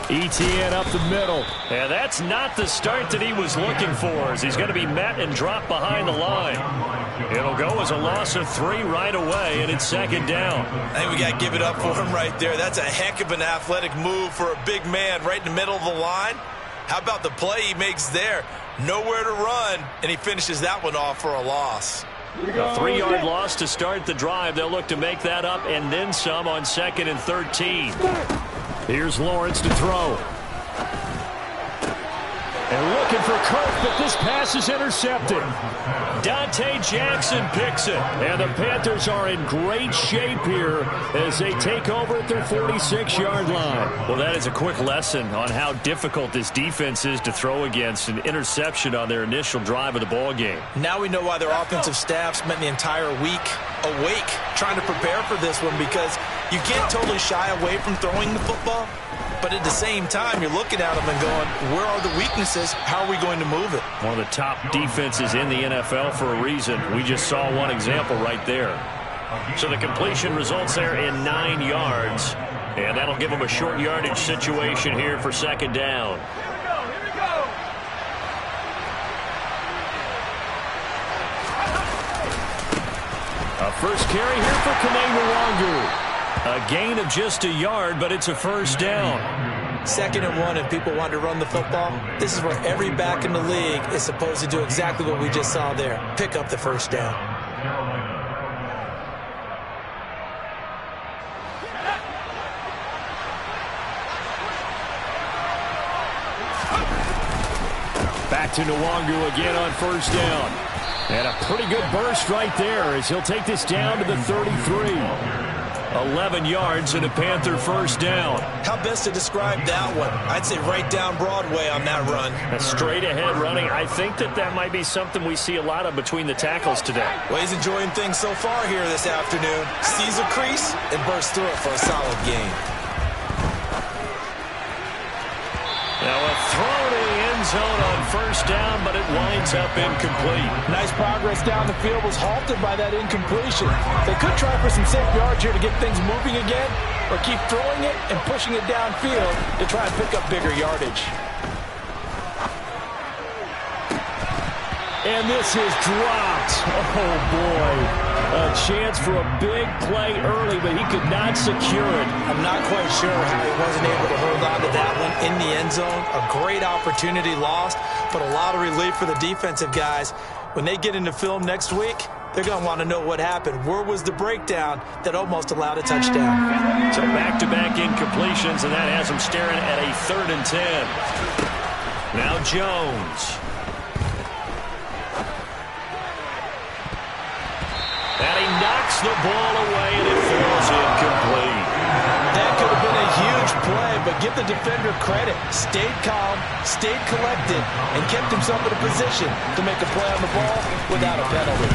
ETN up the middle. And that's not the start that he was looking for, as he's going to be met and dropped behind the line. It'll go as a loss of 3 right away, and it's second down. I think we got to give it up for him right there. That's a heck of an athletic move for a big man right in the middle of the line. How about the play he makes there? Nowhere to run, and he finishes that one off for a loss. A 3-yard loss to start the drive. They'll look to make that up and then some on 2nd and 13. Here's Lawrence to throw. And looking for Kirk, but this pass is intercepted. Dante Jackson picks it. And the Panthers are in great shape here as they take over at their 46-yard line. Well, that is a quick lesson on how difficult this defense is to throw against. An interception on their initial drive of the ball game. Now we know why their offensive staff spent the entire week awake trying to prepare for this one, because you can't totally shy away from throwing the football. But at the same time, you're looking at them and going, where are the weaknesses? How are we going to move it? One of the top defenses in the NFL for a reason. We just saw one example right there. So the completion results there in 9 yards. And that'll give them a short yardage situation here for second down. A first carry here for Kane. A gain of just a yard, but it's a first down. 2nd and 1, and people want to run the football. This is where every back in the league is supposed to do exactly what we just saw there. Pick up the first down. Back to Nwangu again on first down. And a pretty good burst right there as he'll take this down to the 33. 11 yards and a Panther first down. How best to describe that one? I'd say right down Broadway on that run. A straight ahead running. I think that might be something we see a lot of between the tackles today. Well, he's enjoying things so far here this afternoon. Sees a crease and bursts through it for a solid gain. Now a throw to the end zone on first down, but it winds up incomplete. Nice progress down the field was halted by that incompletion. They could try for some safe yards here to get things moving again, or keep throwing it and pushing it downfield to try and pick up bigger yardage. And this is dropped. Oh, boy. A chance for a big play early, but he could not secure it. I'm not quite sure how he wasn't able to hold on to that one in the end zone. A great opportunity lost, but a lot of relief for the defensive guys. When they get into film next week, they're going to want to know what happened. Where was the breakdown that almost allowed a touchdown? So back-to-back incompletions, and that has them staring at a 3rd and 10. Now Jones. And he knocks the ball away, and it falls incomplete. That could have been a huge play, but give the defender credit. Stayed calm, stayed collected, and kept himself in a position to make a play on the ball without a penalty.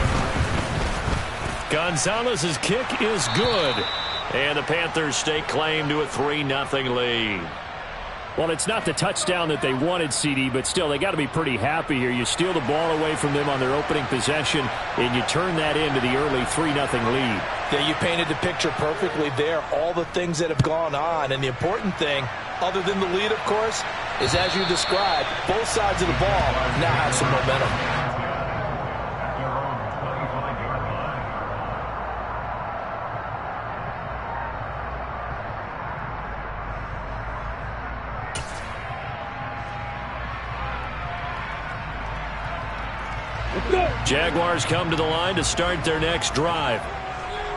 Gonzalez's kick is good, and the Panthers stake claim to a 3-0 lead. Well, it's not the touchdown that they wanted, CD, but still, they got to be pretty happy here. You steal the ball away from them on their opening possession, and you turn that into the early 3-0 lead. Yeah, you painted the picture perfectly there, all the things that have gone on. And the important thing, other than the lead, of course, is as you described, both sides of the ball now have some momentum. Jaguars come to the line to start their next drive.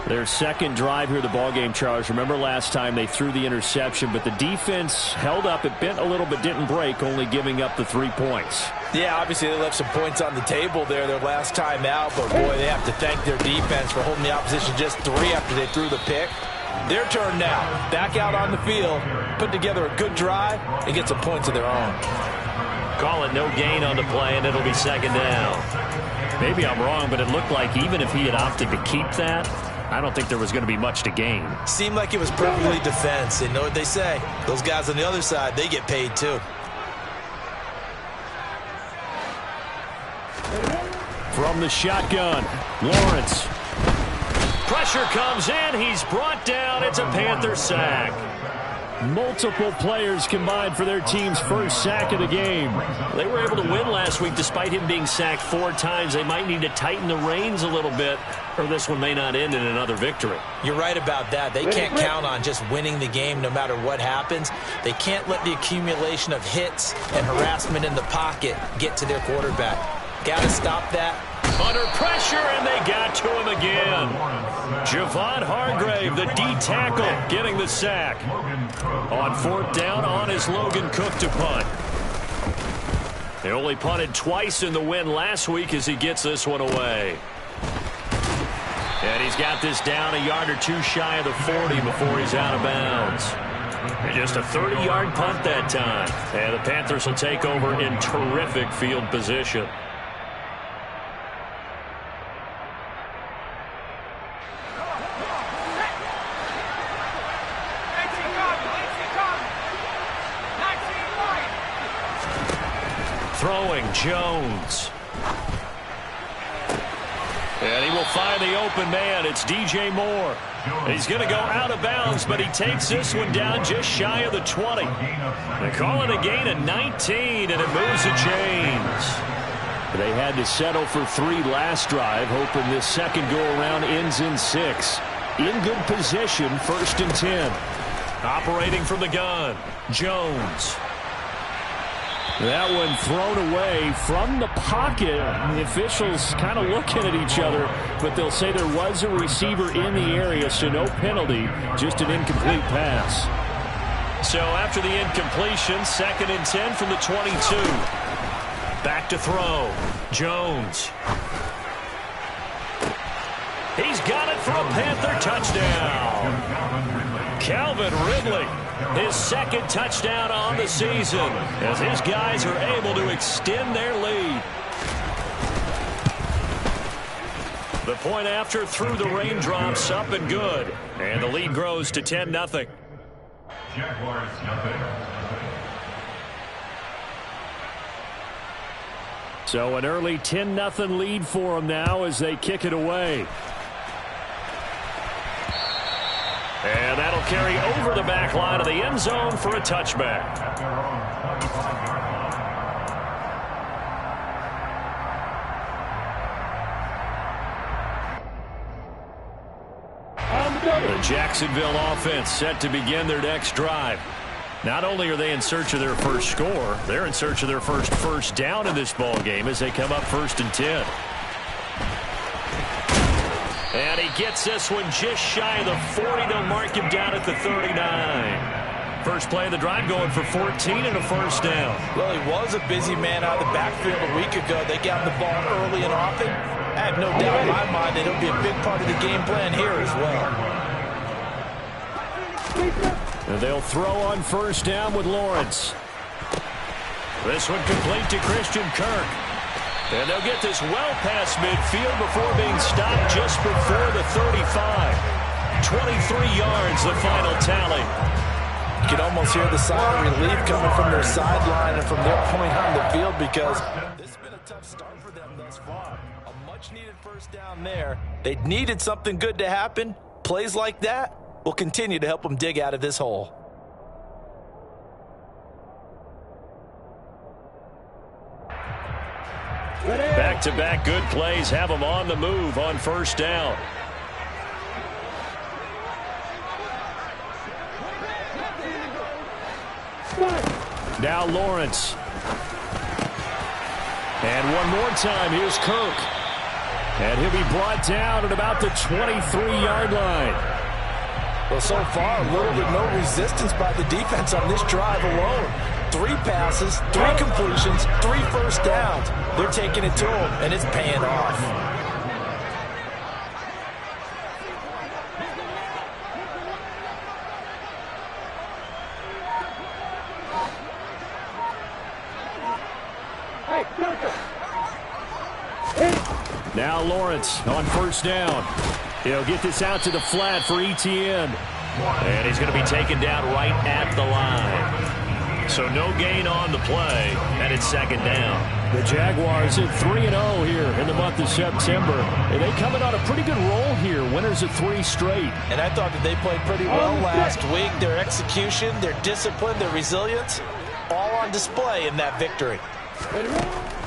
Their second drive here of the ballgame, Charles. Remember last time they threw the interception, but the defense held up. It bent a little but didn't break, only giving up the 3 points. Yeah, obviously they left some points on the table there their last time out, but boy, they have to thank their defense for holding the opposition just 3 after they threw the pick. Their turn now. Back out on the field, put together a good drive, and get some points of their own. Call it no gain on the play, and it'll be second down. Maybe I'm wrong, but it looked like even if he had opted to keep that, I don't think there was going to be much to gain. Seemed like it was perfectly defense. And know what they say? Those guys on the other side, they get paid too. From the shotgun, Lawrence. Pressure comes in. He's brought down. It's a Panther sack. Multiple players combined for their team's first sack of the game. They were able to win last week despite him being sacked 4 times. They might need to tighten the reins a little bit, or this one may not end in another victory. You're right about that. They can't count on just winning the game no matter what happens. They can't let the accumulation of hits and harassment in the pocket get to their quarterback. Got to stop that. Under pressure, and they got to him again. Javon Hargrave, the D tackle, getting the sack. On 4th down, on is Logan Cook to punt. They only punted twice in the win last week as he gets this one away. And he's got this down a yard or 2 shy of the 40 before he's out of bounds. And just a 30-yard punt that time. And the Panthers will take over in terrific field position. Throwing Jones. And he will find the open man. It's DJ Moore. He's going to go out of bounds, but he takes this one down just shy of the 20. They call it a gain of 19, and it moves the chains. They had to settle for 3 last drive, hoping this second go-around ends in 6. In good position, 1st and 10. Operating from the gun, Jones. That one thrown away from the pocket. The officials kind of looking at each other, but they'll say there was a receiver in the area, so no penalty, just an incomplete pass. So after the incompletion, 2nd and 10 from the 22. Back to throw. Jones. He's got it for a Panther touchdown. Calvin Ridley, his 2nd touchdown on the season, as his guys are able to extend their lead. The point after through the raindrops, up and good. And the lead grows to 10-0. So an early 10-0 lead for them now as they kick it away. And that'll carry over the back line of the end zone for a touchback. The Jacksonville offense set to begin their next drive. Not only are they in search of their first score, they're in search of their first down in this ball game as they come up 1st and 10. And he gets this one just shy of the 40. They'll mark him down at the 39. First play of the drive going for 14 and a 1st down. Well, he was a busy man out of the backfield a week ago. They got the ball early and often. I have no doubt in my mind that it'll be a big part of the game plan here as well. And they'll throw on 1st down with Lawrence. This one complete to Christian Kirk. And they'll get this well past midfield before being stopped just before the 35. 23 yards, the final tally. You can almost hear the sigh of relief coming from their sideline and from their point on the field, because this has been a tough start for them thus far. A much-needed 1st down there. They needed something good to happen. Plays like that will continue to help them dig out of this hole. Back-to-back good plays have them on the move on 1st down. Now Lawrence. And one more time, here's Kirk. And he'll be brought down at about the 23-yard line. Well, so far, little to no resistance by the defense on this drive alone. 3 passes, 3 completions, 3 1st downs. They're taking it to him, and it's paying off. Now Lawrence on 1st down. He'll get this out to the flat for ETN. And he's going to be taken down right at the line. So no gain on the play, and it's second down. The Jaguars at 3-0 here in the month of September. And they coming on a pretty good roll here. Winners of 3 straight. And I thought that they played pretty well last week. Their execution, their discipline, their resilience, all on display in that victory.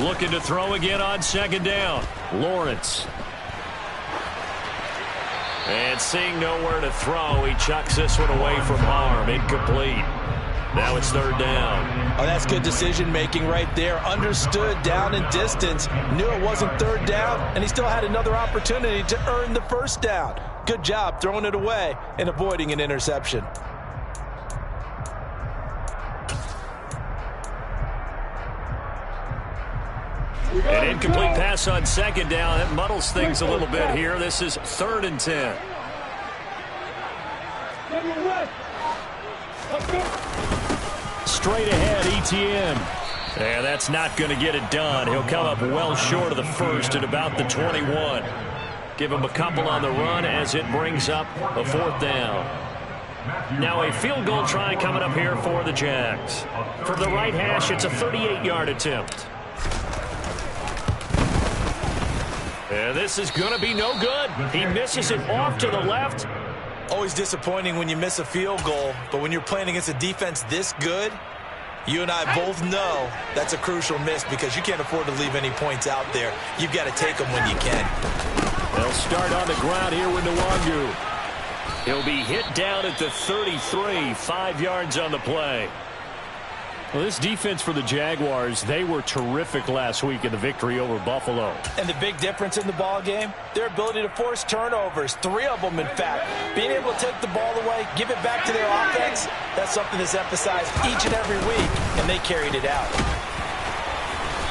Looking to throw again on second down. Lawrence. And seeing nowhere to throw, he chucks this one away from harm. Incomplete. Now it's third down. Oh, that's good decision-making right there. Understood down and distance. Knew it wasn't third down, and he still had another opportunity to earn the first down. Good job throwing it away and avoiding an interception. An incomplete pass on second down. That muddles things a little bit here. This is 3rd and 10. Straight ahead, Etienne. And that's not going to get it done. He'll come up well short of the first at about the 21. Give him a couple on the run as it brings up a 4th down. Now a field goal try coming up here for the Jags. From the right hash, it's a 38-yard attempt. And this is going to be no good. He misses it off to the left. Always disappointing when you miss a field goal, but when you're playing against a defense this good, you and I both know that's a crucial miss because you can't afford to leave any points out there. You've got to take them when you can. They'll start on the ground here with Nwangu. He'll be hit down at the 33, 5 yards on the play. Well, this defense for the Jaguars, they were terrific last week in the victory over Buffalo. And the big difference in the ball game, their ability to force turnovers, 3 of them in fact. Being able to take the ball away, give it back to their offense, that's something that's emphasized each and every week, and they carried it out.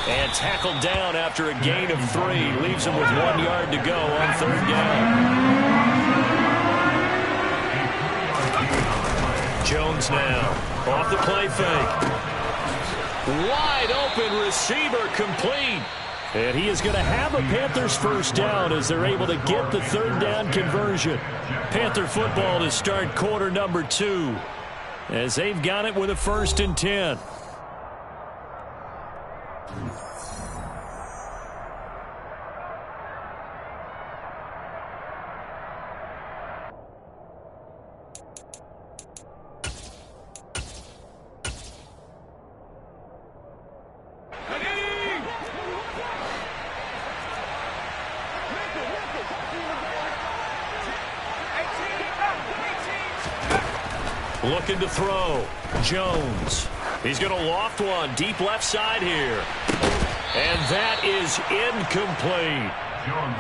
And tackled down after a gain of 3. Leaves him with 1 yard to go on 3rd down. Jones now off the play fake. Wide open receiver complete. And he is going to have a Panthers first down as they're able to get the 3rd down conversion. Panther football to start quarter number 2 as they've got it with a 1st and 10. Looking to throw. Jones. He's going to loft one deep left side here. And that is incomplete.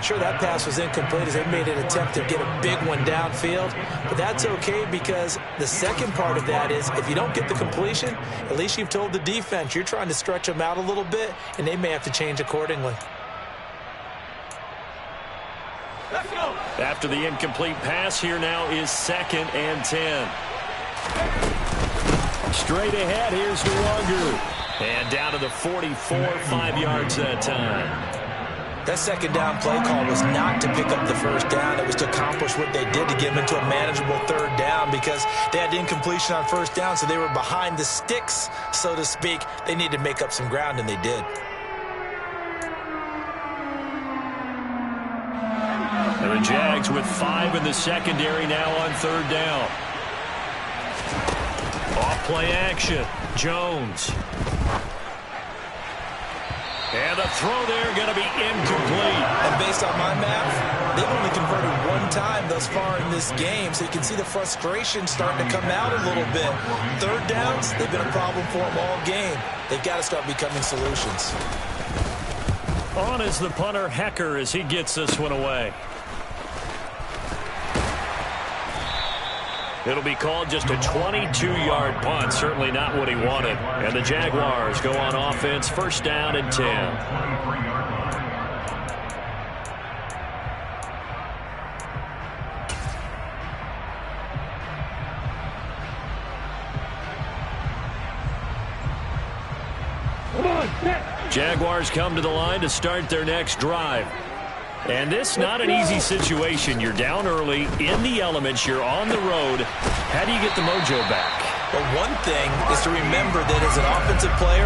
Sure, that pass was incomplete as they made an attempt to get a big one downfield. But that's okay because the second part of that is if you don't get the completion, at least you've told the defense you're trying to stretch them out a little bit, and they may have to change accordingly. After the incomplete pass, here now is 2nd and 10. Straight ahead, here's Nwangu. And down to the 44, 5 yards that time. That second down play call was not to pick up the first down. It was to accomplish what they did to get them into a manageable 3rd down because they had incompletion on 1st down, so they were behind the sticks, so to speak. They needed to make up some ground, and they did. And the Jags with 5 in the secondary now on 3rd down. Off-play action. Jones. And the throw there going to be incomplete. And based on my math, they've only converted 1 time thus far in this game, so you can see the frustration starting to come out a little bit. 3rd downs, they've been a problem for them all game. They've got to start becoming solutions. On is the punter, Hecker, as he gets this one away. It'll be called just a 22-yard punt. Certainly not what he wanted. And the Jaguars go on offense, 1st down and 10. Jaguars come to the line to start their next drive. And this not an easy situation. You're down early, in the elements, you're on the road. How do you get the mojo back? But one thing is to remember that as an offensive player,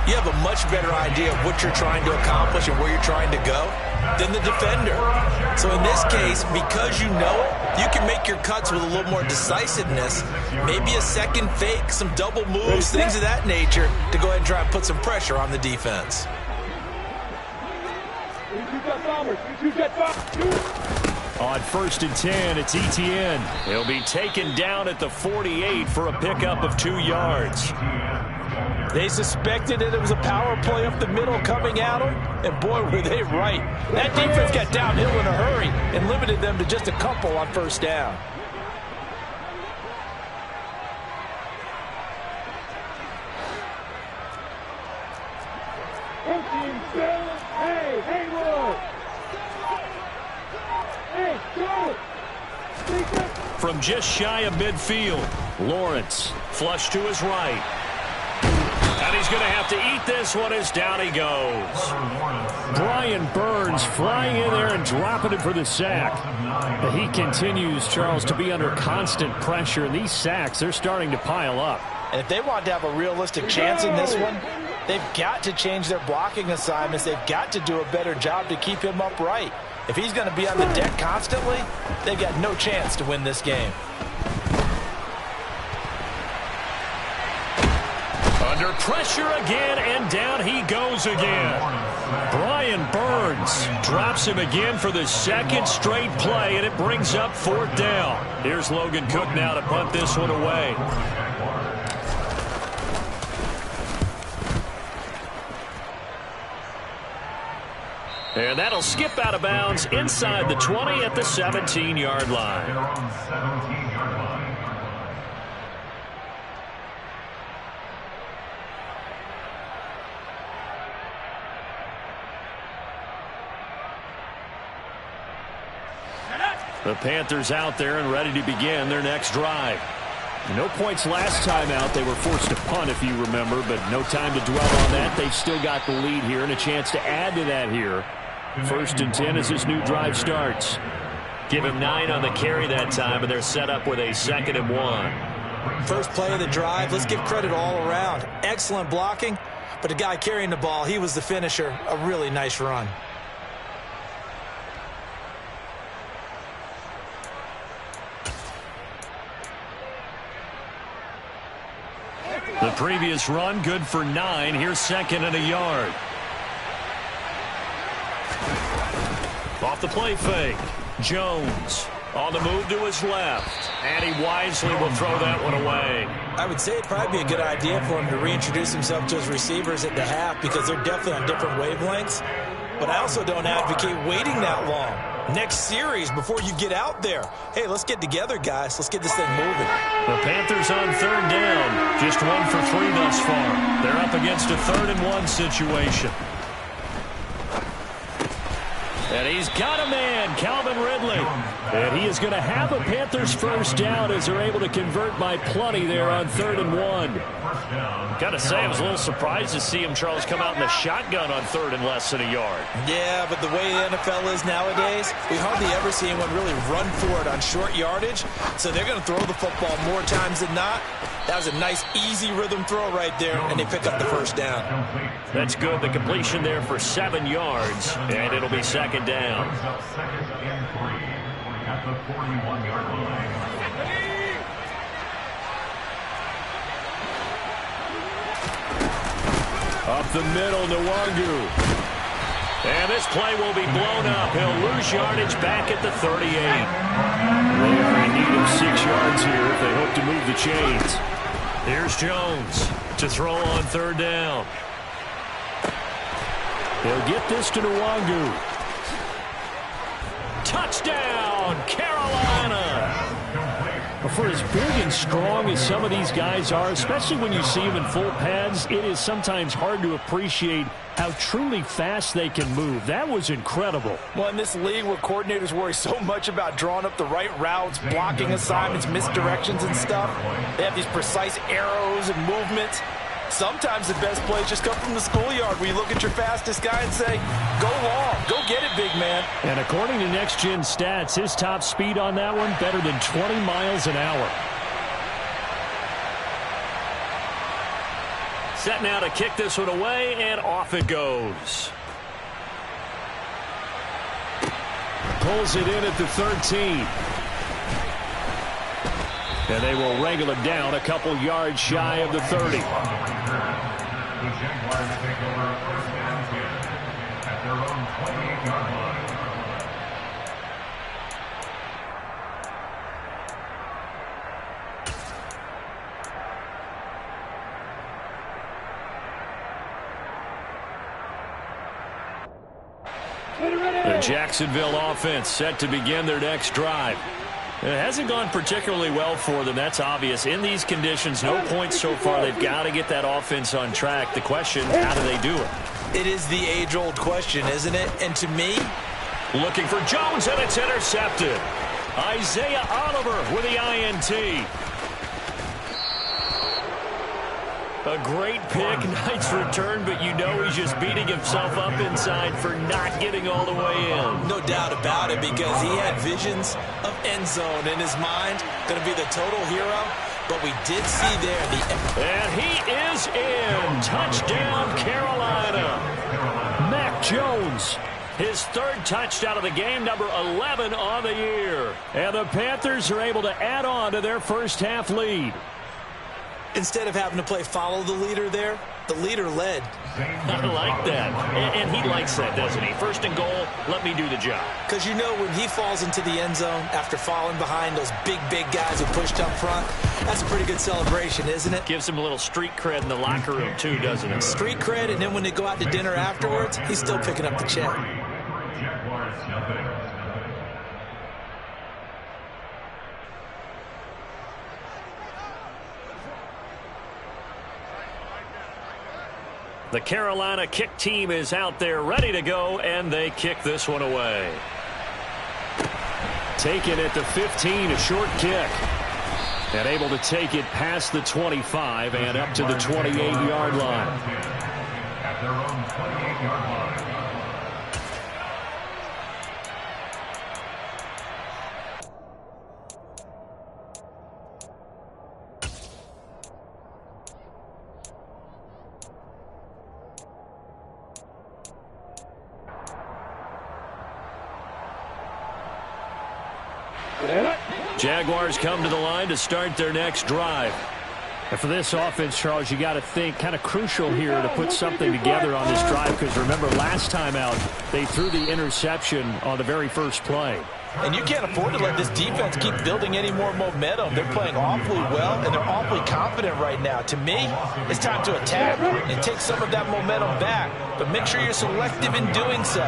you have a much better idea of what you're trying to accomplish and where you're trying to go than the defender. So in this case, because you know it, you can make your cuts with a little more decisiveness, maybe a second fake, some double moves, things of that nature, to go ahead and try and put some pressure on the defense. On 1st and 10, it's Etienne. He'll be taken down at the 48 for a pickup of 2 yards. They suspected that it was a power play up the middle coming at them, and boy, were they right. That defense got downhill in a hurry and limited them to just a couple on 1st down. Hey, Haywood! Hey, go! From just shy of midfield, Lawrence flush to his right. And he's going to have to eat this one as down he goes. Brian Burns flying in there and dropping it for the sack. But he continues, Charles, to be under constant pressure. And these sacks, they're starting to pile up. And if they want to have a realistic chance in this one, they've got to change their blocking assignments. They've got to do a better job to keep him upright. If he's going to be on the deck constantly, they've got no chance to win this game. Under pressure again, and down he goes again. Brian Burns drops him again for the second straight play, and it brings up 4th down. Here's Logan Cook now to punt this one away. And that'll skip out of bounds inside the 20 at the 17-yard line. The Panthers out there and ready to begin their next drive. No points last time out. They were forced to punt, if you remember, but no time to dwell on that. They've still got the lead here and a chance to add to that here. 1st and 10 as this new drive starts. Give him 9 on the carry that time, and they're set up with a 2nd and 1. First play of the drive, let's give credit all around. Excellent blocking, but the guy carrying the ball, he was the finisher. A really nice run. The previous run, good for 9. Here's 2nd and a yard. Off the play fake. Jones on the move to his left. And he wisely will throw that one away. I would say it'd probably be a good idea for him to reintroduce himself to his receivers at the half because they're definitely on different wavelengths. But I also don't advocate waiting that long. Next series before you get out there. Hey, let's get together, guys. Let's get this thing moving. The Panthers on 3rd down. Just 1 for 3 thus far. They're up against a 3rd and 1 situation. And he's got a man, Calvin Ridley. And he is going to have a Panthers 1st down as they're able to convert by plenty there on 3rd and 1. Got to say, I was a little surprised to see him, Charles, come out in the shotgun on 3rd and less than a yard. Yeah, but the way the NFL is nowadays, we hardly ever see anyone really run for it on short yardage. So they're going to throw the football more times than not. That was a nice, easy rhythm throw right there, and they pick up the 1st down. That's good. The completion there for 7 yards, and it'll be 2nd down. At the 41-yard line. Up the middle, Nwangu. And this play will be blown up. He'll lose yardage back at the 38. They are in need of 6 yards here if they hope to move the chains. Here's Jones to throw on 3rd down. They'll get this to Nwangu. Touchdown, Carolina! For as big and strong as some of these guys are, especially when you see them in full pads, it is sometimes hard to appreciate how truly fast they can move. That was incredible. Well, in this league where coordinators worry so much about drawing up the right routes, blocking assignments, misdirections and stuff, they have these precise arrows and movements. Sometimes the best plays just come from the schoolyard where you look at your fastest guy and say, go long, go get it, big man. And according to Next Gen Stats, his top speed on that one, better than 20 miles an hour. Set now to kick this one away, and off it goes. Pulls it in at the 13. And they will wrangle it down a couple yards shy of the 30. The Jaguars take over first and 10 at their own 28-yard line. The Jacksonville offense set to begin their next drive. It hasn't gone particularly well for them. That's obvious. In these conditions, no points so far. They've got to get that offense on track. The question, how do they do it? It is the age-old question, isn't it? And to me, looking for Jones, and it's intercepted. Isaiah Oliver with the INT. A great pick, nice return, but you know he's just beating himself up inside for not getting all the way in. No doubt about it, because he had visions of end zone in his mind. Going to be the total hero, but we did see there the... And he is in. Touchdown, Carolina. Mac Jones, his third touchdown of the game, number 11 on the year. And the Panthers are able to add on to their first half lead. Instead of having to play follow the leader there, the leader led. I like that. And he likes that, doesn't he? First and goal, let me do the job. Because you know when he falls into the end zone after falling behind those big guys who pushed up front, that's a pretty good celebration, isn't it? Gives him a little street cred in the locker room, too, doesn't it? Street cred, and then when they go out to dinner afterwards, he's still picking up the check. Jaguars nothing. The Carolina kick team is out there ready to go, and they kick this one away. Taken at the 15, a short kick. And able to take it past the 25 and up to the 28-yard line. At their own 28-yard line. Jaguars come to the line to start their next drive. And for this offense, Charles, you got to think kind of crucial here to put something together on this drive, because remember last time out they threw the interception on the very first play. And you can't afford to let this defense keep building any more momentum. They're playing awfully well, and they're awfully confident right now. To me, it's time to attack and take some of that momentum back. But make sure you're selective in doing so.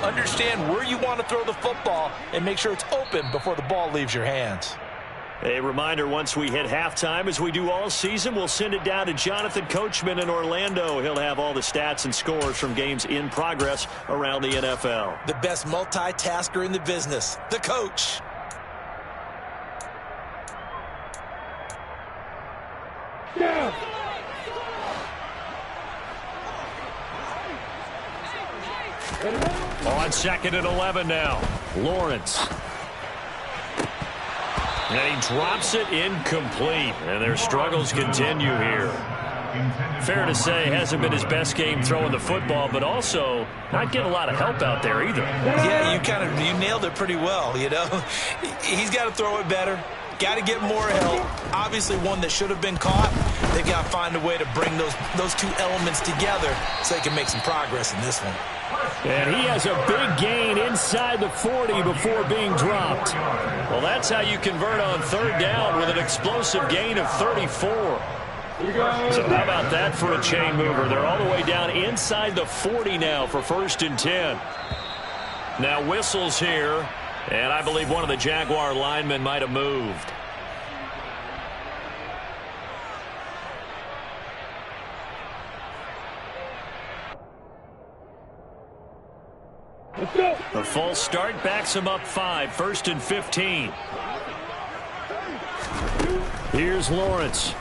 Understand where you want to throw the football and make sure it's open before the ball leaves your hands. A reminder, once we hit halftime, as we do all season, we'll send it down to Jonathan Coachman in Orlando. He'll have all the stats and scores from games in progress around the NFL. The best multitasker in the business, the coach. Yeah. On 2nd and 11 now. Lawrence. And he drops it incomplete. And their struggles continue here. Fair to say, hasn't been his best game throwing the football, but also not getting a lot of help out there either. Yeah, you nailed it pretty well, you know. He's got to throw it better. Got to get more help. Obviously one that should have been caught. They've got to find a way to bring those two elements together so they can make some progress in this one. And he has a big gain inside the 40 before being dropped. Well, that's how you convert on 3rd down with an explosive gain of 34. So how about that for a chain mover? They're all the way down inside the 40 now for 1st and 10. Now whistles here, and I believe one of the Jaguar linemen might have moved. The false start backs him up 5, 1st and 15. Here's Lawrence.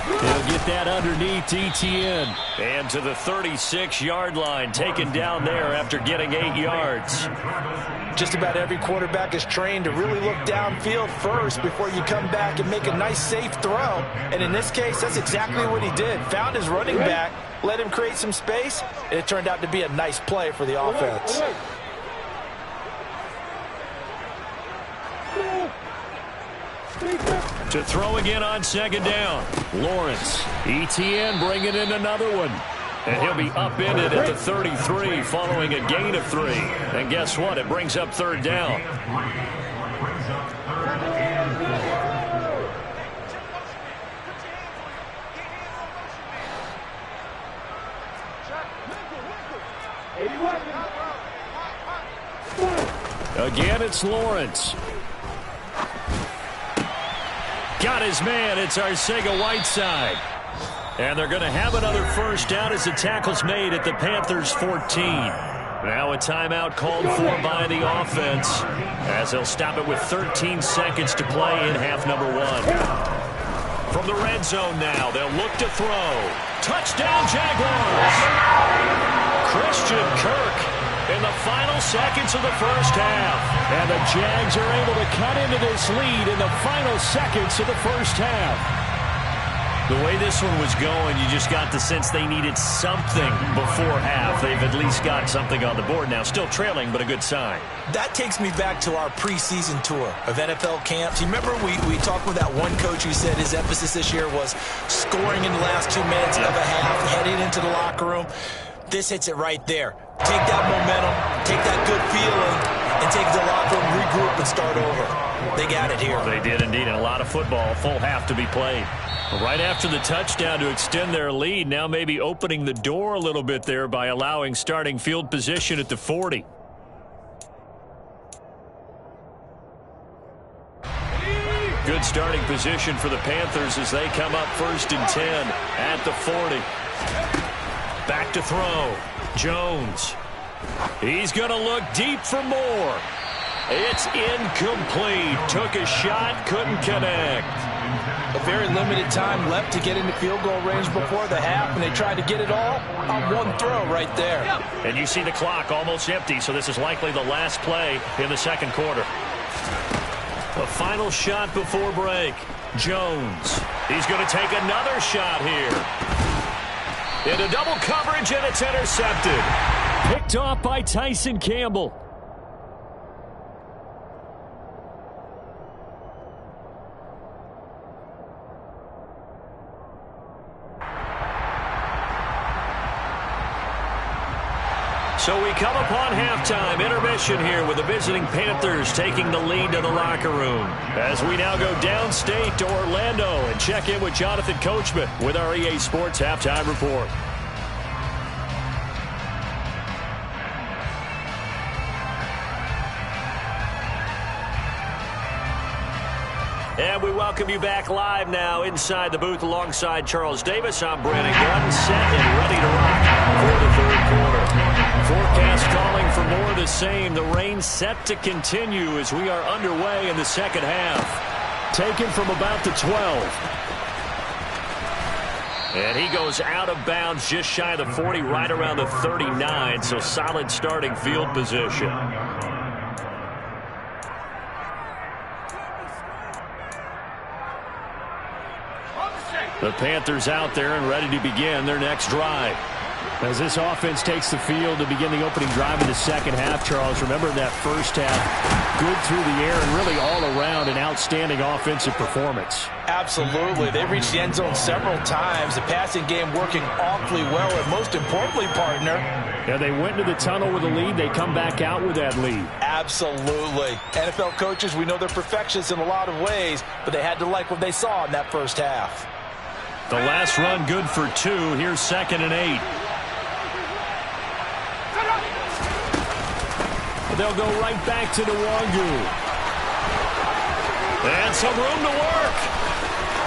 He'll get that underneath Etienne. And to the 36-yard line, taken down there after getting 8 yards. Just about every quarterback is trained to really look downfield first before you come back and make a nice, safe throw. And in this case, that's exactly what he did. Found his running back, let him create some space, and it turned out to be a nice play for the offense. To throw again on second down. Lawrence. Etienne bringing in another one. And he'll be upended at the 33 following a gain of 3. And guess what? It brings up third down. Again, it's Lawrence. Got his man. It's Arcega-Whiteside. And they're going to have another first down as the tackle's made at the Panthers' 14. Now a timeout called for by the offense as they'll stop it with 13 seconds to play in half number 1. From the red zone now, they'll look to throw. Touchdown, Jaguars! Christian Kirk in the final seconds of the first half. And the Jags are able to cut into this lead in the final seconds of the first half. The way this one was going, you just got the sense they needed something before half. They've at least got something on the board now. Still trailing, but a good sign. That takes me back to our preseason tour of NFL camps. You remember we talked with that one coach who said his emphasis this year was scoring in the last 2 minutes of a half, heading into the locker room. This hits it right there. Take that momentum, take that good feeling, and take the locker room, regroup, and start over. They got it here. They did indeed, and a lot of football, full half to be played. Right after the touchdown to extend their lead, now maybe opening the door a little bit there by allowing starting field position at the 40. Good starting position for the Panthers as they come up 1st and 10 at the 40. Back to throw. Jones. He's going to look deep for more. It's incomplete. Took a shot, couldn't connect. A very limited time left to get into field goal range before the half, and they tried to get it all on one throw right there. And you see the clock almost empty, so this is likely the last play in the second quarter. The final shot before break. Jones. He's going to take another shot here. Into double coverage, and it's intercepted. Picked off by Tyson Campbell. So we come upon halftime, intermission here with the visiting Panthers taking the lead to the locker room. As we now go downstate to Orlando and check in with Jonathan Coachman with our EA Sports Halftime Report. And we welcome you back live now inside the booth alongside Charles Davis. I'm Brandon Gunn, set and ready to rock for the third quarter. Forecast calling for more of the same. The rain set to continue as we are underway in the second half. Taken from about the 12. And he goes out of bounds just shy of the 40, right around the 39. So solid starting field position. The Panthers out there and ready to begin their next drive. As this offense takes the field to begin the opening drive in the second half, Charles, remember that first half, good through the air and really all around an outstanding offensive performance. Absolutely. They reached the end zone several times. The passing game working awfully well, and most importantly, partner. Yeah, they went into the tunnel with a lead. They come back out with that lead. Absolutely. NFL coaches, we know they're perfectionists in a lot of ways, but they had to like what they saw in that first half. The last run good for 2. Here's 2nd and 8. They'll go right back to the Wangu. And some room to work.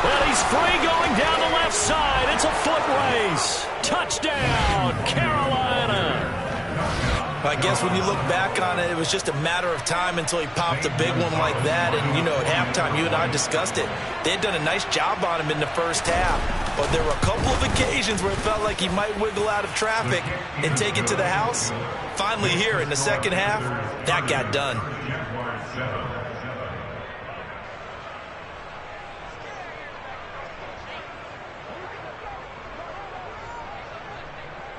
Well, he's free going down the left side. It's a foot race. Touchdown, Carolina. I guess when you look back on it, it was just a matter of time until he popped a big one like that. And, you know, at halftime, you and I discussed it. They had done a nice job on him in the first half. but there were a couple of occasions where it felt like he might wiggle out of traffic and take it to the house. Finally here in the second half, that got done.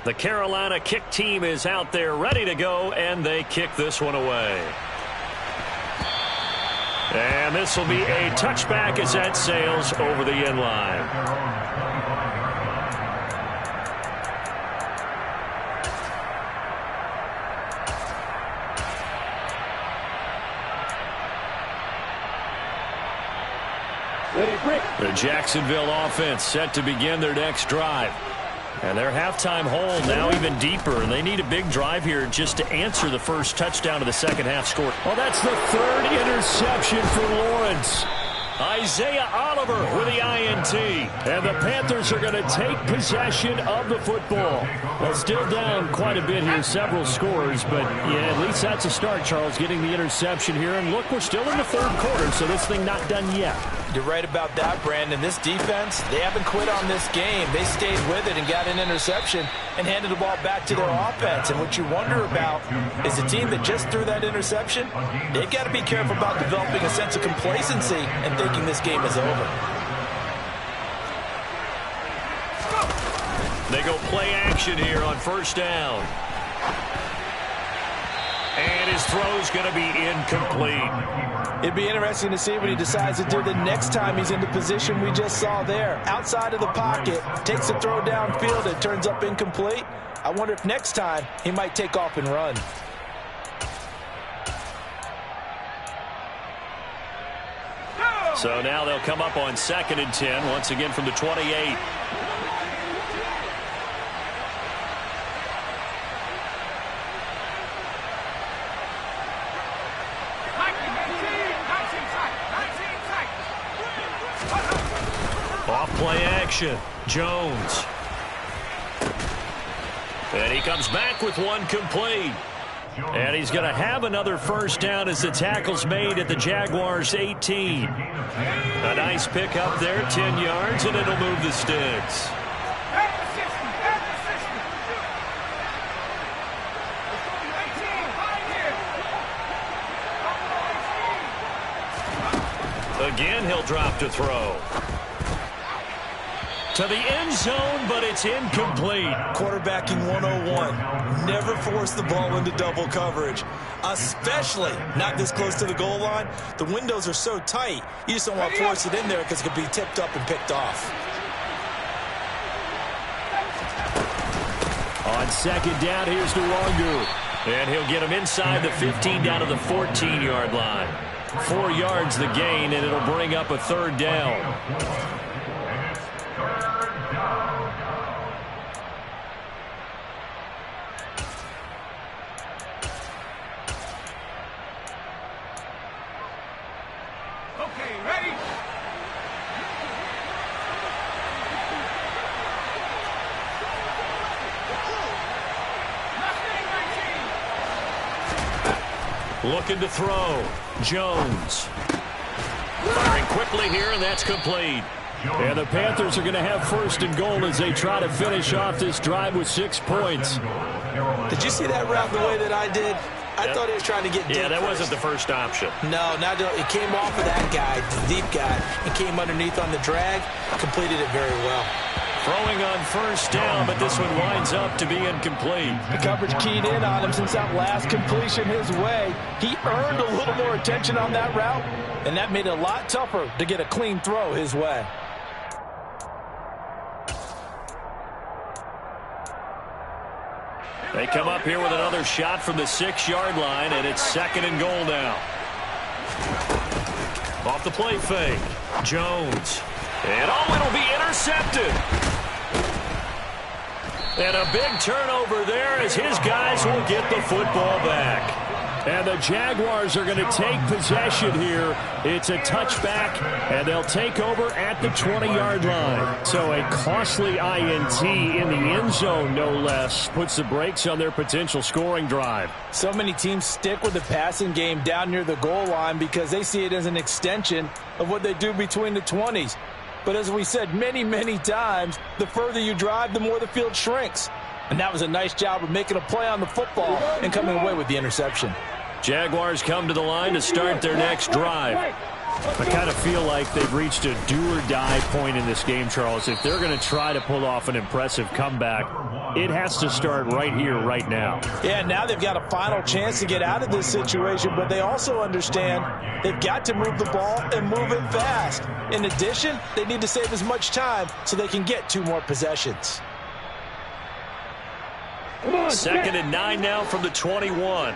The Carolina kick team is out there ready to go, and they kick this one away. And this will be a touchback as that sails over the end line. The Jacksonville offense set to begin their next drive. And their halftime hole now even deeper, and they need a big drive here just to answer the first touchdown of the second half score. Well, that's the third interception for Lawrence. Isaiah Oliver with the INT. And the Panthers are going to take possession of the football. Well, still down quite a bit here, several scores, but yeah, at least that's a start, Charles, getting the interception here. And look, we're still in the third quarter, so this thing not done yet. You're right about that, Brandon. This defense, they haven't quit on this game. They stayed with it and got an interception and handed the ball back to their offense. And what you wonder about is the team that just threw that interception, they've got to be careful about developing a sense of complacency and thinking this game is over. They go play action here on first down. And his throw's going to be incomplete. It'd be interesting to see what he decides to do the next time he's in the position we just saw there. Outside of the pocket, takes the throw downfield, it turns up incomplete. I wonder if next time he might take off and run. So now they'll come up on 2nd and 10, once again from the 28. Off play action, Jones. And he comes back with one complete. And he's going to have another first down as the tackle's made at the Jaguars' 18. A nice pick up there, 10 yards, and it'll move the sticks. Again, he'll drop to throw. To the end zone, but it's incomplete. Quarterbacking 101. Never force the ball into double coverage, especially not this close to the goal line. The windows are so tight, you just don't want to force it in there because it could be tipped up and picked off. On 2nd down, here's Nwangu. And he'll get him inside the 15 down to the 14-yard line. 4 yards the gain, and it'll bring up a 3rd down. Looking to throw. Jones. Firing quickly here, and that's complete. And the Panthers are going to have 1st and goal as they try to finish off this drive with 6 points. Did you see that route the way that I did? I thought he was trying to get deep. Yeah, that first. wasn't the first option. No, it came off of that guy, the deep guy, and came underneath on the drag, completed it very well. Throwing on 1st down, but this one winds up to be incomplete. The coverage keyed in on him since that last completion his way. He earned a little more attention on that route, and that made it a lot tougher to get a clean throw his way. They come up here with another shot from the 6-yard line, and it's 2nd and goal now. Off the play fake. Jones. And it'll be intercepted. And a big turnover there as his guys will get the football back. And the Jaguars are going to take possession here. It's a touchback, and they'll take over at the 20-yard line. So a costly INT in the end zone, no less, puts the brakes on their potential scoring drive. So many teams stick with the passing game down near the goal line because they see it as an extension of what they do between the 20s. But as we said many, many times, the further you drive, the more the field shrinks. And that was a nice job of making a play on the football and coming away with the interception. Jaguars come to the line to start their next drive. I kind of feel like they've reached a do-or-die point in this game, Charles. If they're going to try to pull off an impressive comeback, it has to start right here, right now. Yeah, now they've got a final chance to get out of this situation, but they also understand they've got to move the ball and move it fast. In addition, they need to save as much time so they can get 2 more possessions. 2nd and 9 now from the 21.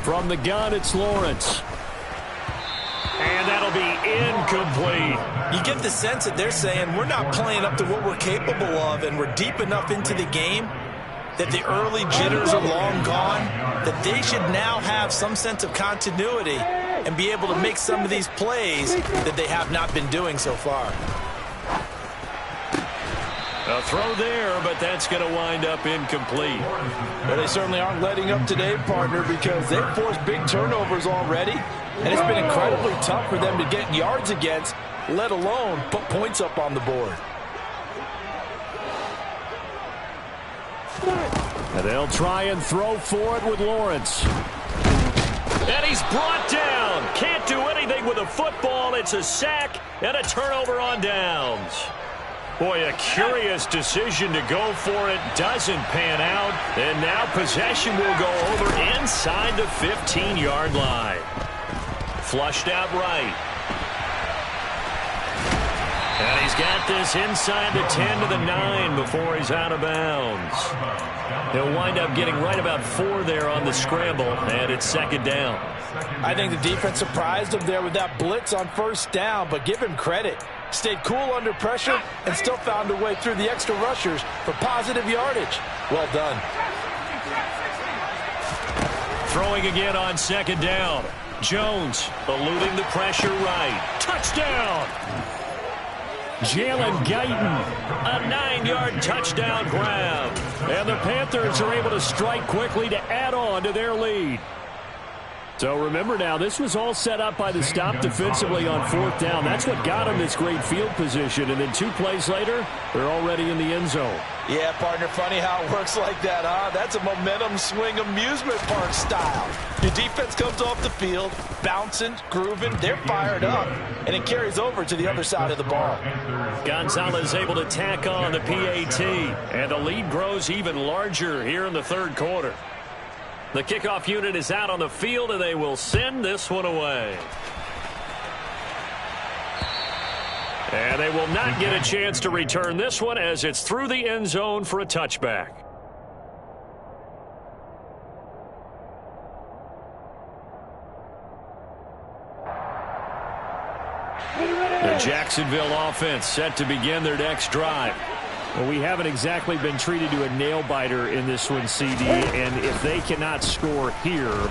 From the gun, it's Lawrence. And that'll be incomplete. You get the sense that they're saying we're not playing up to what we're capable of, and we're deep enough into the game that the early jitters are long gone, that they should now have some sense of continuity and be able to make some of these plays that they have not been doing so far. A throw there, but that's going to wind up incomplete. Well, they certainly aren't letting up today, partner, because they've forced big turnovers already, and it's been incredibly tough for them to get yards against, let alone put points up on the board. And they'll try and throw for it with Lawrence. And he's brought down. Can't do anything with a football. It's a sack and a turnover on downs. Boy, a curious decision to go for it. Doesn't pan out. And now possession will go over inside the 15-yard line. Flushed out right. And he's got this inside the 10 to the 9 before he's out of bounds. He'll wind up getting right about 4 there on the scramble, and it's 2nd down. I think the defense surprised him there with that blitz on 1st down, but give him credit. Stayed cool under pressure and still found a way through the extra rushers for positive yardage. Well done. Throwing again on 2nd down. Jones eluding the pressure right. Touchdown! Jalen Guyton. A 9-yard touchdown grab. And the Panthers are able to strike quickly to add on to their lead. So remember now, this was all set up by the stop defensively on 4th down. That's what got them this great field position. And then 2 plays later, they're already in the end zone. Yeah, partner, funny how it works like that, huh? That's a momentum swing amusement park style. Your defense comes off the field, bouncing, grooving, they're fired up, and it carries over to the other side of the ball. Gonzalez able to tack on the PAT, and the lead grows even larger here in the 3rd quarter. The kickoff unit is out on the field, and they will send this one away. And they will not get a chance to return this one as it's through the end zone for a touchback. The Jacksonville offense set to begin their next drive. Well, we haven't exactly been treated to a nail-biter in this one, CD, and if they cannot score here,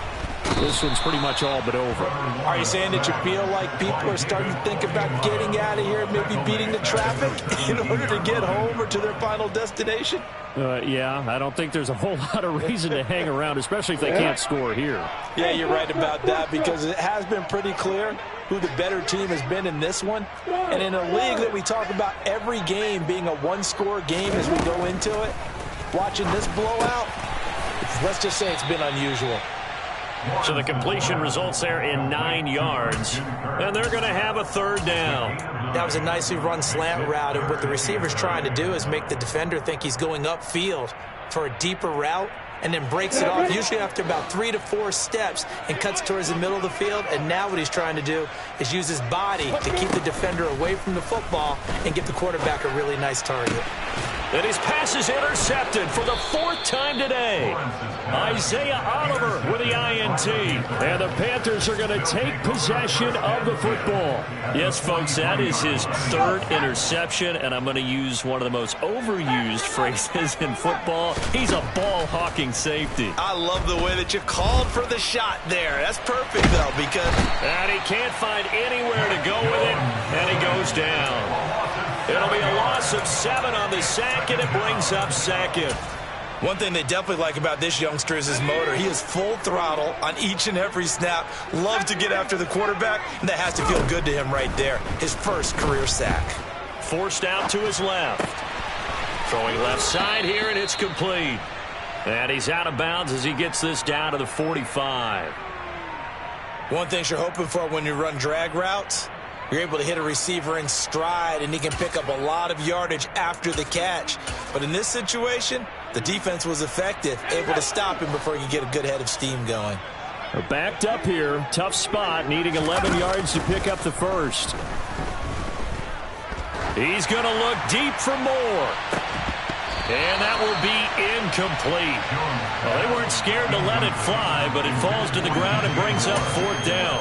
this one's pretty much all but over. Are you saying that you feel like people are starting to think about getting out of here, maybe beating the traffic in order to get home or to their final destination? Yeah, I don't think there's a whole lot of reason to hang around, especially if they can't score here. Yeah, you're right about that, because it has been pretty clear who the better team has been in this one. And in a league that we talk about every game being a one-score game as we go into it, watching this blowout, let's just say it's been unusual. So the completion results there in 9 yards, and they're going to have a 3rd down. That was a nicely run slant route, and what the receiver's trying to do is make the defender think he's going upfield for a deeper route, and then breaks it off, usually after about 3 to 4 steps, and cuts towards the middle of the field. And now what he's trying to do is use his body to keep the defender away from the football and give the quarterback a really nice target. And his pass is intercepted for the 4th time today. Isaiah Oliver with the INT. And the Panthers are going to take possession of the football. Yes, folks, that is his 3rd interception, and I'm going to use one of the most overused phrases in football. He's a ball-hawking safety. I love the way that you called for the shot there. That's perfect, though, because... And he can't find anywhere to go with it, and he goes down. It'll be a loss of 7 on the sack, and it brings up 2nd. One thing they definitely like about this youngster is his motor. He is full throttle on each and every snap, loves to get after the quarterback, and that has to feel good to him right there. His first career sack. Forced out to his left. Throwing left side here, and it's complete. And he's out of bounds as he gets this down to the 45. One thing you're hoping for when you run drag routes, you're able to hit a receiver in stride, and he can pick up a lot of yardage after the catch. But in this situation, the defense was effective, able to stop him before he could get a good head of steam going. They're backed up here. Tough spot, needing 11 yards to pick up the first. He's going to look deep for more. And that will be incomplete. Well, they weren't scared to let it fly, but it falls to the ground and brings up 4th down.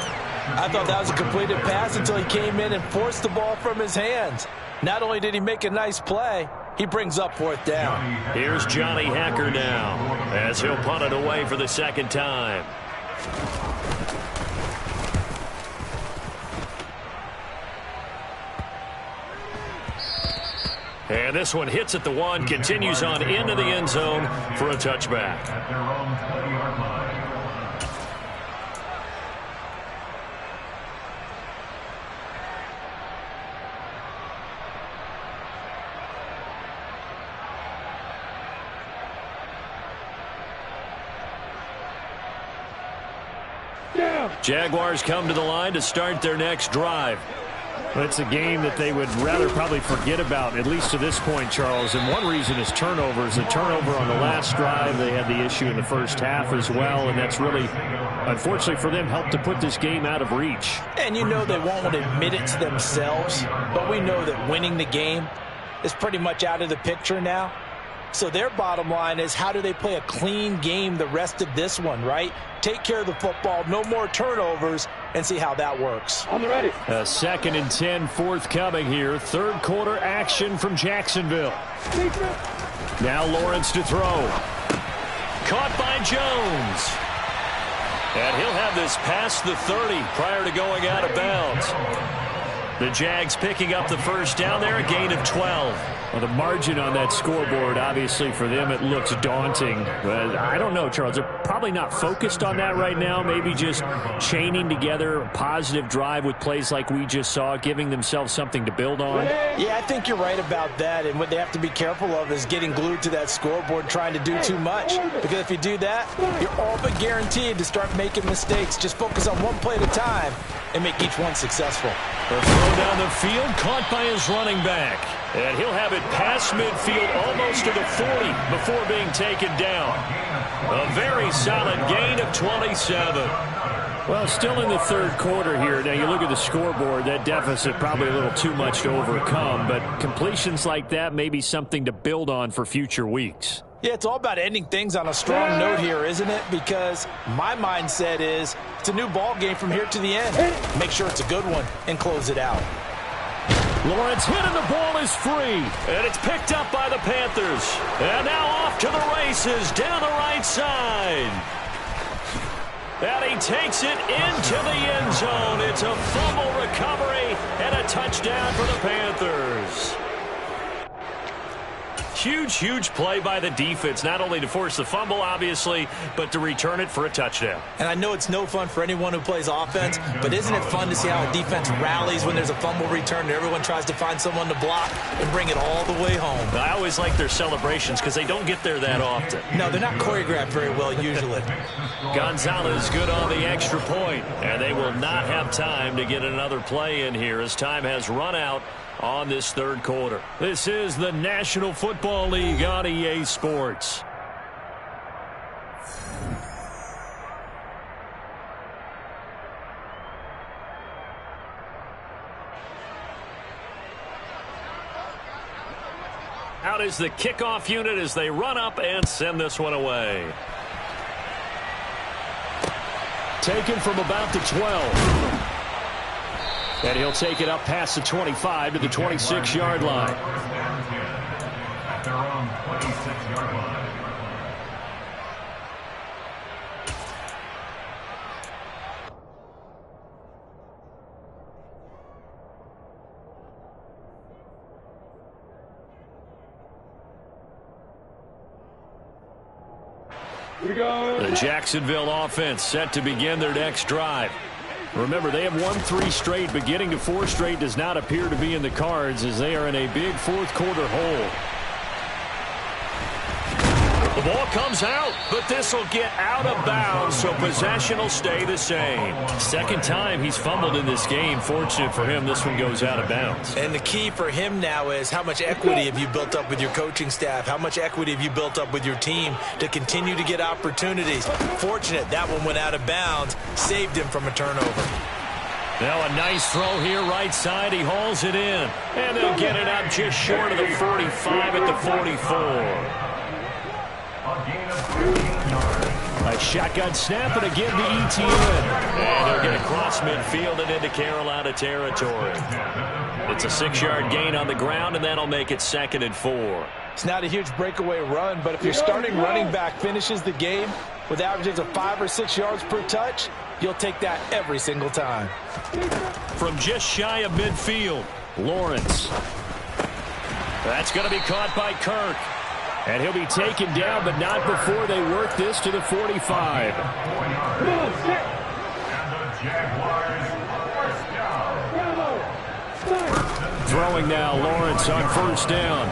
I thought that was a completed pass until he came in and forced the ball from his hands. Not only did he make a nice play, he brings up 4th down. Here's Johnny Hacker now as he'll punt it away for the second time. And this one hits at the 1, continues on into the end zone for a touchback. At their own 20-yard line. Jaguars come to the line to start their next drive. It's a game that they would rather probably forget about, at least to this point, Charles. And one reason is turnovers. The turnover on the last drive, they had the issue in the first half as well, and that's really, unfortunately for them, helped to put this game out of reach. And you know they won't admit it to themselves, but we know that winning the game is pretty much out of the picture now. So their bottom line is, how do they play a clean game the rest of this one, right? Take care of the football, no more turnovers, and see how that works. On the ready. A 2nd and 10 forthcoming here. Third quarter action from Jacksonville. Now Lawrence to throw. Caught by Jones. And he'll have this past the 30 prior to going out of bounds. The Jags picking up the first down there, a gain of 12. Well, the margin on that scoreboard, obviously for them, it looks daunting. But I don't know, Charles. They're probably not focused on that right now. Maybe just chaining together a positive drive with plays like we just saw, giving themselves something to build on. Yeah, I think you're right about that. And what they have to be careful of is getting glued to that scoreboard trying to do too much. Because if you do that, you're all but guaranteed to start making mistakes. Just focus on one play at a time and make each one successful. The throw down the field, caught by his running back. And he'll have it past midfield almost to the 40 before being taken down. A very solid gain of 27. Well, still in the third quarter here. Now, you look at the scoreboard, that deficit probably a little too much to overcome. But completions like that may be something to build on for future weeks. Yeah, it's all about ending things on a strong note here, isn't it? Because my mindset is it's a new ball game from here to the end. Make sure it's a good one and close it out. Lawrence hit and the ball is free. And it's picked up by the Panthers. And now off to the races down the right side. And he takes it into the end zone. It's a fumble recovery and a touchdown for the Panthers. Huge, huge play by the defense, not only to force the fumble, obviously, but to return it for a touchdown. And I know it's no fun for anyone who plays offense, but isn't it fun to see how a defense rallies when there's a fumble return and everyone tries to find someone to block and bring it all the way home? I always like their celebrations because they don't get there that often. No, they're not choreographed very well usually. Gonzalez good on the extra point, and they will not have time to get another play in here as time has run out on this third quarter. This is the National Football League on EA Sports. Out is the kickoff unit as they run up and send this one away. Taken from about the 12. And he'll take it up past the 25 to the 26-yard line. At their own 26-yard line. The Jacksonville offense set to begin their next drive. Remember, they have won 3 straight, but getting to 4 straight does not appear to be in the cards as they are in a big fourth-quarter hole. The ball comes out, but this will get out of bounds, so possession will stay the same. Second time he's fumbled in this game. Fortunate for him, this one goes out of bounds. And the key for him now is how much equity have you built up with your coaching staff? How much equity have you built up with your team to continue to get opportunities? Fortunate that one went out of bounds, saved him from a turnover. Now a nice throw here right side. He hauls it in. And they'll get it out just short of the 45 at the 44. A shotgun snap, and again to ETN. And they'll get across midfield and into Carolina territory. It's a 6-yard gain on the ground, and that'll make it 2nd and 4. It's not a huge breakaway run, but if your starting running back finishes the game with averages of 5 or 6 yards per touch, you'll take that every single time. From just shy of midfield, Lawrence. That's going to be caught by Kirk. And he'll be taken down, but not before they work this to the 45. Throwing now, Lawrence on 1st down.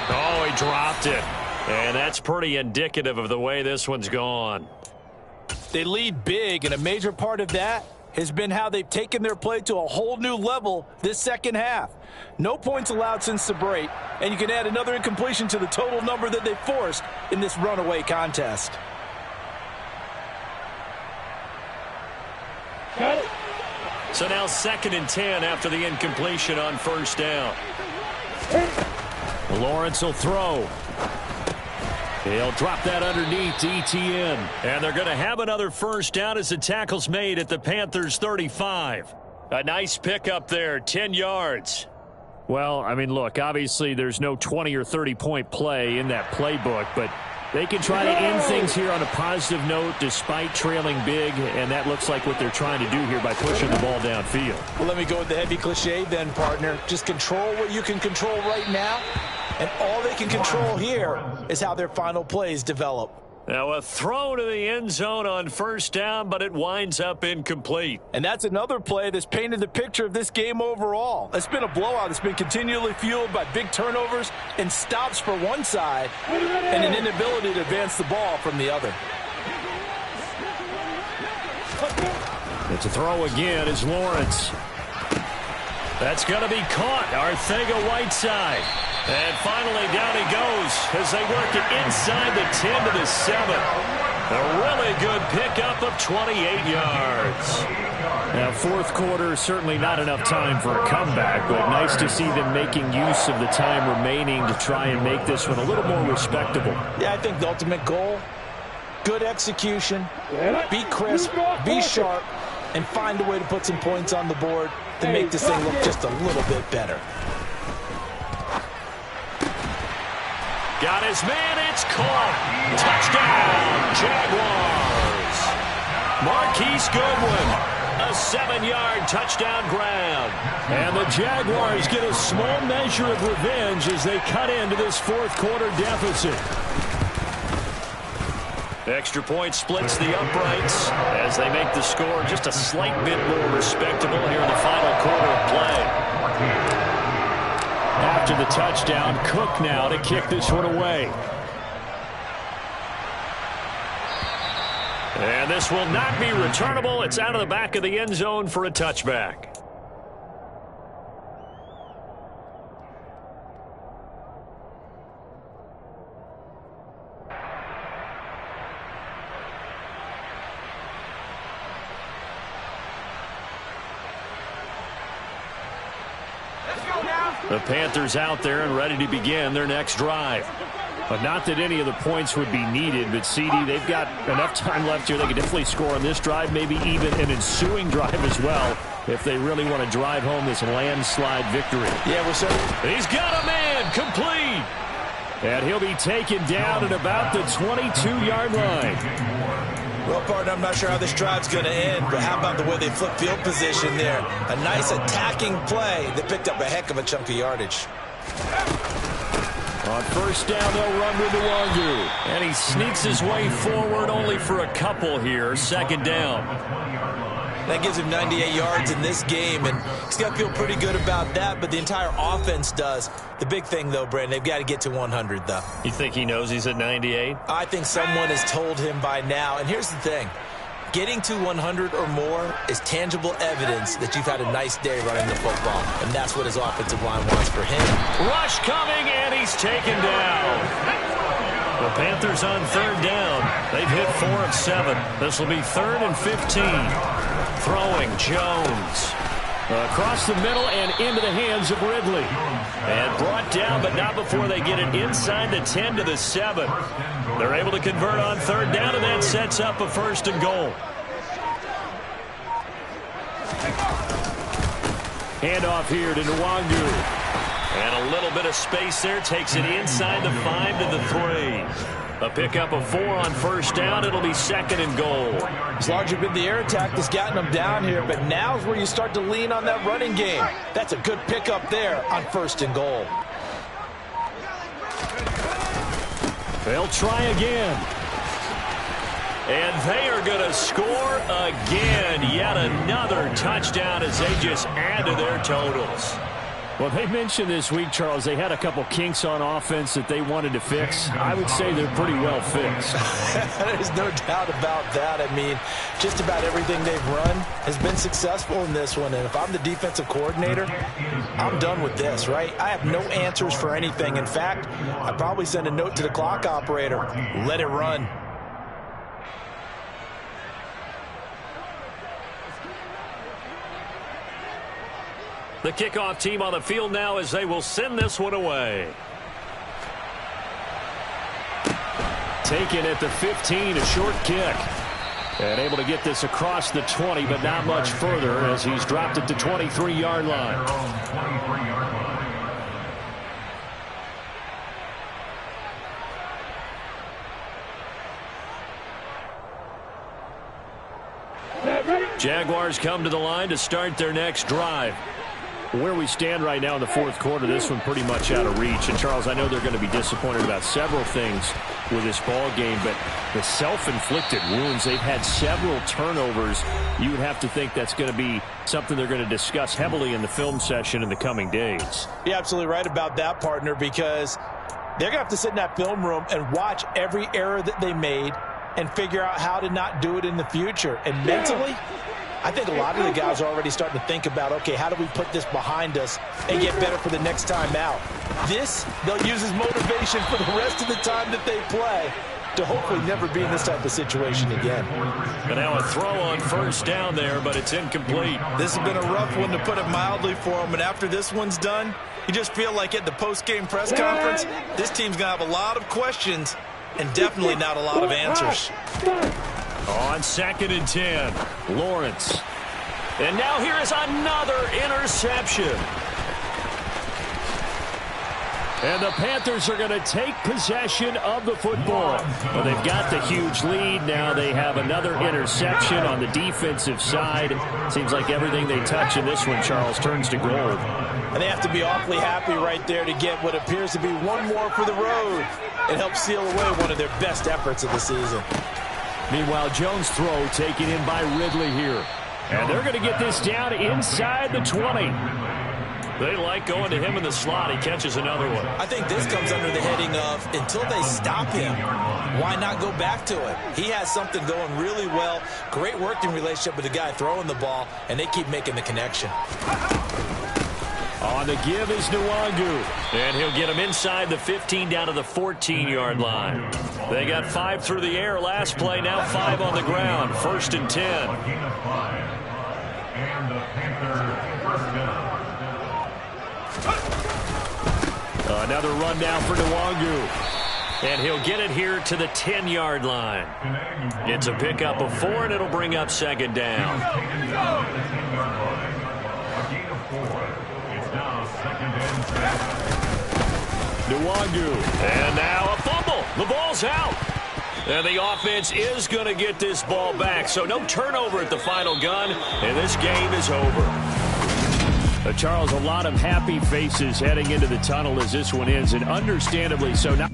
Oh, he dropped it. And that's pretty indicative of the way this one's gone. They lead big, and a major part of that has been how they've taken their play to a whole new level this second half. No points allowed since the break, and you can add another incompletion to the total number that they forced in this runaway contest. So now 2nd and 10 after the incompletion on 1st down. Lawrence will throw. He'll drop that underneath to ETN. And they're going to have another 1st down as the tackle's made at the Panthers' 35. A nice pickup there, 10 yards. Well, I mean, look, obviously there's no 20 or 30-point play in that playbook, but they can try to end things here on a positive note despite trailing big, and that looks like what they're trying to do here by pushing the ball downfield. Well, let me go with the heavy cliche then, partner. Just control what you can control right now, and all they can control here is how their final plays develop. Now a throw to the end zone on 1st down, but it winds up incomplete. And that's another play that's painted the picture of this game overall. It's been a blowout. It's been continually fueled by big turnovers and stops for one side and an inability to advance the ball from the other. It's a throw again as Lawrence. That's going to be caught. Arcega-Whiteside. And finally down he goes as they work it inside the 10 to the 7. A really good pickup of 28 yards. Now, 4th quarter, certainly not enough time for a comeback, but nice to see them making use of the time remaining to try and make this one a little more respectable. Yeah, I think the ultimate goal, good execution, be crisp, be sharp, and find a way to put some points on the board to make this thing look just a little bit better. Got his man, it's caught. Touchdown, Jaguars. Marquise Goodwin, a 7-yard touchdown grab. And the Jaguars get a small measure of revenge as they cut into this 4th quarter deficit. Extra point splits the uprights as they make the score just a slight bit more respectable here in the final quarter of play. After the touchdown, Cook now to kick this one away. And this will not be returnable. It's out of the back of the end zone for a touchback. The Panthers out there and ready to begin their next drive. But not that any of the points would be needed, but CD, they've got enough time left here. They can definitely score on this drive, maybe even an ensuing drive as well, if they really want to drive home this landslide victory. Yeah, we're certain. He's got a man, complete. And he'll be taken down at about the 22-yard line. Well, partner, I'm not sure how this drive's going to end, but how about the way they flip field position there? A nice attacking play that picked up a heck of a chunk of yardage. On first down, they'll run with Nwangu. And he sneaks his way forward only for a couple here. Second down. That gives him 98 yards in this game, and he's got to feel pretty good about that, but the entire offense does. The big thing, though, Brandon, they've got to get to 100, though. You think he knows he's at 98? I think someone has told him by now. And here's the thing. Getting to 100 or more is tangible evidence that you've had a nice day running the football, and that's what his offensive line wants for him. Rush coming, and he's taken down. The Panthers on third down. They've hit 4 of 7. This will be 3rd and 15. Throwing Jones. Across the middle and into the hands of Ridley. And brought down, but not before they get it inside the 10 to the 7. They're able to convert on third down, and that sets up a 1st and goal. Handoff here to Nwangu. And a little bit of space there. Takes it inside the 5 to the 3. A pickup of 4 on first down. It'll be 2nd and goal. It's largely been the air attack that's gotten them down here, but now's where you start to lean on that running game. That's a good pickup there on 1st and goal. They'll try again. And they are going to score again. Yet another touchdown as they just add to their totals. Well, they mentioned this week, Charles, they had a couple kinks on offense that they wanted to fix. I would say they're pretty well fixed. There's no doubt about that. I mean, just about everything they've run has been successful in this one. And if I'm the defensive coordinator, I'm done with this, right? I have no answers for anything. In fact, I'd probably send a note to the clock operator. Let it run. The kickoff team on the field now as they will send this one away. Taken at the 15, a short kick. And able to get this across the 20, but not much further as he's dropped it to 23-yard line. Jaguars come to the line to start their next drive. Where we stand right now in the 4th quarter, this one pretty much out of reach. And, Charles, I know they're going to be disappointed about several things with this ball game, but the self-inflicted wounds, they've had several turnovers. You would have to think that's going to be something they're going to discuss heavily in the film session in the coming days. You're absolutely right about that, partner, because they're going to have to sit in that film room and watch every error that they made and figure out how to not do it in the future. And mentally, I think a lot of the guys are already starting to think about, okay, how do we put this behind us and get better for the next time out? This, they'll use as motivation for the rest of the time that they play to hopefully never be in this type of situation again. And now a throw on first down there, but it's incomplete. This has been a rough one, to put it mildly, for them. And after this one's done, you just feel like at the post-game press conference, this team's going to have a lot of questions and definitely not a lot of answers. On 2nd and 10, Lawrence. And now here is another interception. And the Panthers are going to take possession of the football. Well, they've got the huge lead. Now they have another interception on the defensive side. Seems like everything they touch in this one, Charles, turns to gold. And they have to be awfully happy right there to get what appears to be one more for the road. It helps seal away one of their best efforts of the season. Meanwhile, Jones' throw taken in by Ridley here. And they're going to get this down inside the 20. They like going to him in the slot. He catches another one. I think this comes under the heading of, until they stop him, why not go back to it? He has something going really well. Great working relationship with the guy throwing the ball, and they keep making the connection. On the give is Nwangu. And he'll get him inside the 15 down to the 14-yard line. They got 5 through the air last play, now 5 on the ground. 1st and 10. And the Panthers first down. Another run down for Nwangu. And he'll get it here to the 10-yard line. It's a pickup of 4, and it'll bring up 2nd down. Nwangu. And now a fumble. The ball's out. And the offense is going to get this ball back. So no turnover at the final gun, and this game is over. Charles, a lot of happy faces heading into the tunnel as this one ends, and understandably so. Now